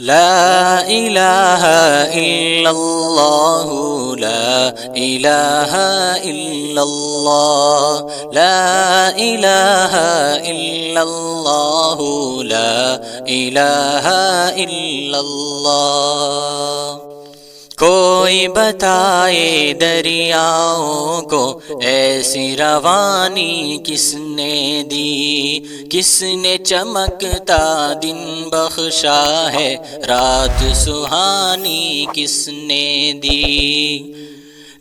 لا الہ الا اللہ لا الہ الا اللہ لا الہ الا اللہ لا الہ الا اللہ۔ کوئی بتائے دریاؤں کو ایسی روانی کس نے دی، کس نے چمکتا دن بخشا ہے رات سہانی کس نے دی۔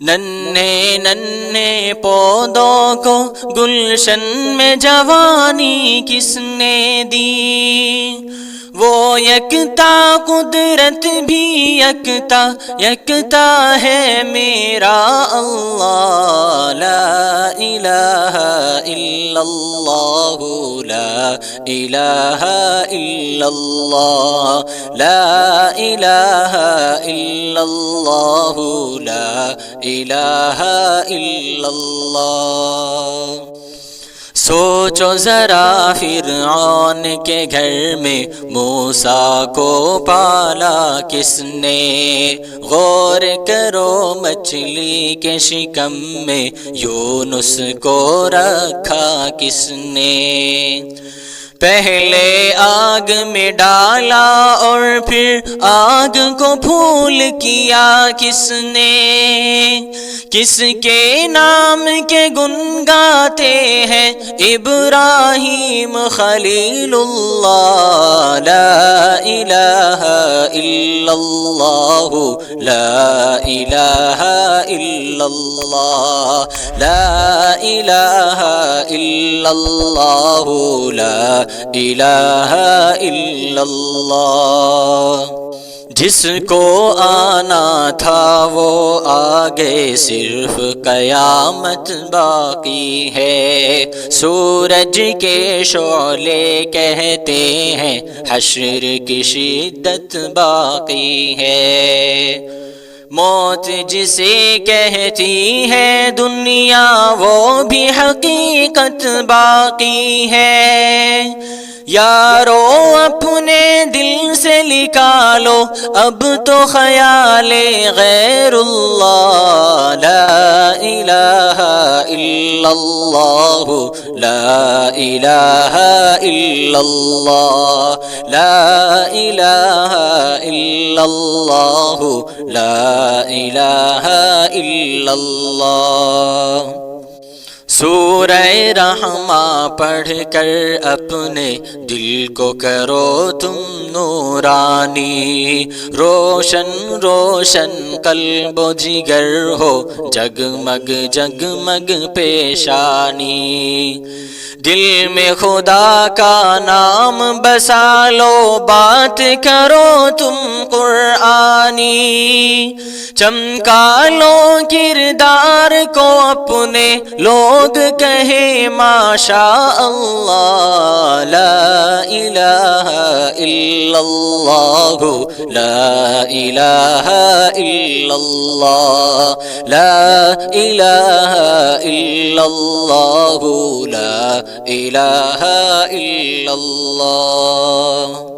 ننھے ننھے پودوں کو گلشن میں جوانی کس نے دی، وہ یکتا قدرت بھی یکتا ہے میرا اللہ۔ لا الہ الا اللہ لا الہ الا اللہ لا الہ الا اللہ لا الہ الا اللہ۔ سوچو ذرا فرعون کے گھر میں موسیٰ کو پالا کس نے، غور کرو مچھلی کے شکم میں یونس کو رکھا کس نے۔ پہلے آگ میں ڈالا اور پھر آگ کو پھول کیا کس نے، کس کے نام کے گن گاتے ہیں ابراہیم خلیل اللہ۔ لا الہ الا اللہ لا الہ الا اللہ لا الہ الا اللہ لا الہ الا اللہ۔ جس کو آنا تھا وہ آگے، صرف قیامت باقی ہے۔ سورج کے شعلے کہتے ہیں حشر کی شدت باقی ہے۔ موت جسے کہتی ہے دنیا وہ بھی حقیقت باقی ہے۔ یارو اپنے دل سے نکالو اب تو خیال غیر اللہ۔ لا الہ الا اللہ لا الہ الا اللہ لا الہ الا اللہ لا الہ الا اللہ۔ سورہ رحمہ پڑھ کر اپنے دل کو کرو تم نورانی، روشن روشن قلب و جگر ہو جگمگ جگمگ پیشانی۔ دل میں خدا کا نام بسا لو، بات کرو تم قرآنی، چمکا لو کردار کو اپنے، لوگ کہیں ماشاء اللہ۔ لا الہ الا اللہ لا الہ الا اللہ لا الہ الا اللہ لا الہ الا اللہ۔